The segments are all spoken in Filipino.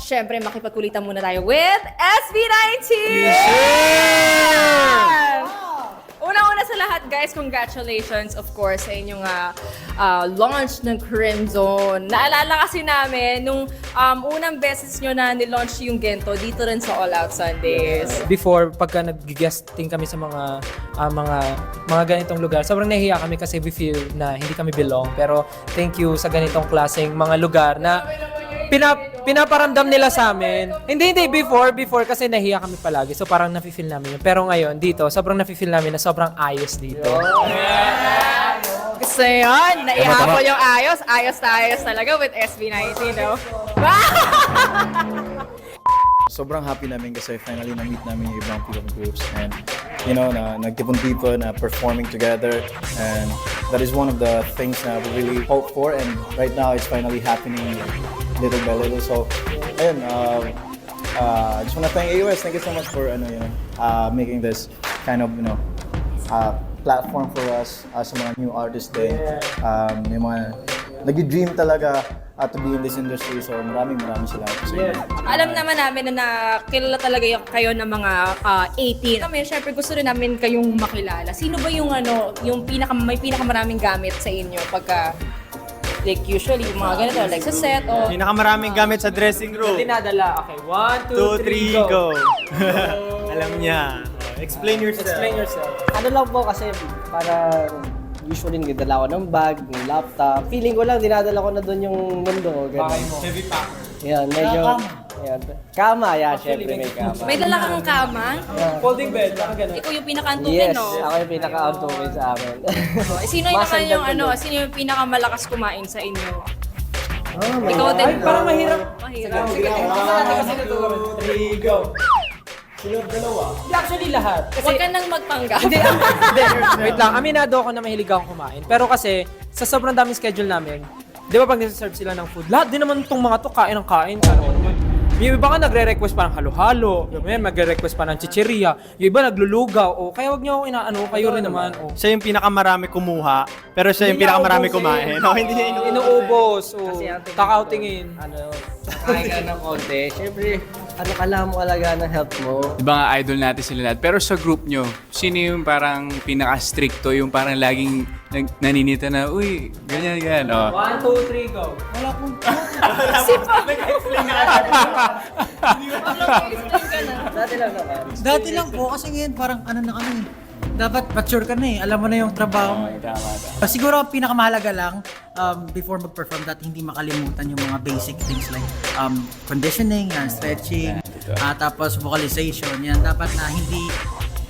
syempre makipagkulitan muna tayo with SB19! Una-una sa lahat, guys, congratulations, of course, sa inyong launch ng Crimson. Naalala kasi namin, nung unang beses nyo na nilaunch yung Gento, dito rin sa All Out Sundays. Before, pagka nag-guesting kami sa mga ganitong lugar, sobrang nahihiya kami kasi we feel na hindi kami belong. Pero thank you sa ganitong klaseng mga lugar na pinaparamdam nila sa amin. Hindi, before kasi nahiya kami palagi. So parang nafe-feel namin yun. Pero ngayon, dito, sobrang nafe-feel namin na sobrang ayos dito. Gusto yun, naihapon yung ayos. Ayos na ayos talaga with SB19, no? Sobrang happy namin kasi finally na-meet namin yung ibang P-pop groups and na nagtipon-tipon na performing together, and that is one of the things na we really hope for, and right now it's finally happening little by little. So ayun, I just want to thank AOS. Thank you so much for making this kind of platform for us sa mga new artists din. Yung mga nag-dream talaga to be in this industry. So maraming salamat sa inyo. Alam naman namin na kilala talaga kayo ng mga 18. Kami, syempre gusto rin namin kayong makilala. Sino ba yung may pinakamaraming gamit sa inyo pagka like usually yung mga ganito like sa set o Pinakamaraming gamit sa dressing room. Dinadala. Okay, 1, 2, 3, 2, 3, go! Alam niya. Explain yourself. Explain yourself. Ano lang po kasi para usually nagdala ko ng bag, ng laptop. Feeling ko lang dinadala ko na doon yung mundo ko. Bakay mo. Heavy pack. Yan, medyo... Yan. Kama, yeah, syempre may kama. may dala kang kama. Folding bed, baka ganun. Ikaw yung pinaka-antukin, Yes, no? ako yung pinaka-outdoor sa amin. Sino yung naman Masandal yung ko doon. sino yung pinakamalakas kumain sa inyo? Oh, Ikaw din. Ay, parang mahirap. Mahirap. Sige, One, 2, 3, go! Sunod dalawa. Hindi, actually lahat. Kasi, Huwag ka nang magpanggap. hindi, wait lang. Aminado ako na mahilig akong kumain. Pero kasi, sa sobrang daming schedule namin, di ba pag nasa-serve sila ng food, lahat din naman itong mga to kain ng kain. Yung iba nga nagre-request pa ng halo-halo, yung iba magre-request pa ng chicheria, yung iba naglulugaw, o kaya wag niyo akong inaano, kayo rin naman. O. Siya yung pinakamarami kumuha, pero siya yung pinakamarami kumain. No, hindi niya Inuubos, o Kasi ang tingin takautingin. Kain ka ng konti. Syempre, kailangan mo alagaan ng health mo. Diba nga idol natin sila lahat. Pero sa group nyo, sino yung parang pinaka-stricto, yung parang laging naninita na, uy, ganyan. Oh. 1, 2, 3, go. Dati lang naman. Dati lang po, kasi ngayon parang ano na kami. Dapat mature ka na eh. Alam mo na yung trabaho mo. Siguro pinakamahalaga lang before mag-perform that hindi makalimutan yung mga basic things like conditioning, stretching, tapos vocalization. Yan dapat na hindi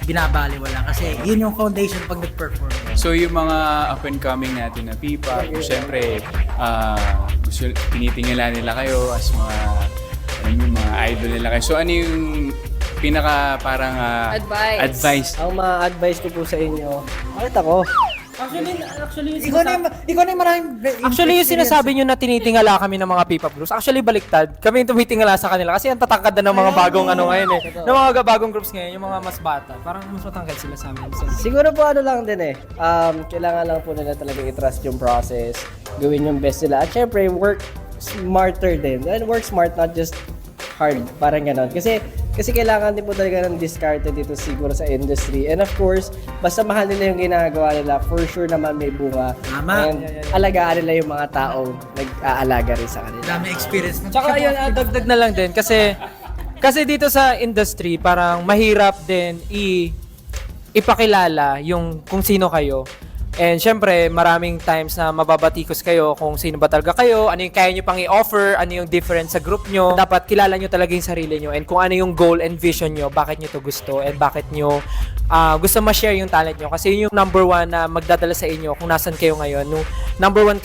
binabaliwala kasi yun yung foundation pag nag-perform. So yung mga up and coming natin na P-pop, syempre, tinitingala nila kayo as mga idol nila kayo. So ano yung pinaka parang advice? Ang mga advice ko po sa inyo, bakit ako? Actually, Ikaw na yung maraming Actually, yung sinasabi nyo na tinitingala kami ng mga P-pop groups, actually baliktad. Kami yung tumitingala sa kanila kasi ang tatangkad na ng mga bagong ngayon eh. Ng mga bagong groups ngayon, yung mga mas bata. Parang mas matangkad sila sa amin. So, Siguro po lang din eh. Kailangan lang po nila talaga i-trust yung process, gawin yung best nila. At syempre, work smarter din. And work smart, not just hard. Parang ganon. Kasi kailangan din po talaga ng discarded dito siguro sa industry. And of course, basta mahal nila yung ginagawa nila, for sure naman may bunga. Tama. And alagaan nila yung mga taong nag-aalaga rin sa kanila. dami experience. tsaka yun, dagdag na lang din kasi dito sa industry, parang mahirap din ipakilala yung kung sino kayo. And syempre, maraming times na mababatikos kayo kung sino ba talaga kayo, ano yung kaya nyo pang i-offer, ano yung difference sa group nyo. Dapat kilala nyo talaga yung sarili nyo and kung ano yung goal and vision nyo, bakit nyo to gusto and bakit nyo gusto ma-share yung talent nyo. Kasi yun yung number one na magdadala sa inyo kung nasan kayo ngayon. Nung number one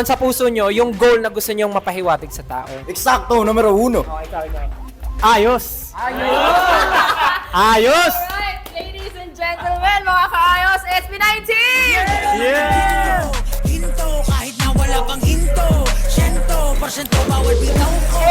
sa puso nyo, yung goal na gusto nyo mapahiwatig sa tao. Eksakto, numero 1. Ayos! Alright, ladies and gentlemen, mga kaayos, SB19! Yeah! Hinto, kahit na wala pang hinto. Syento, porsyento, bawal bitaw ko.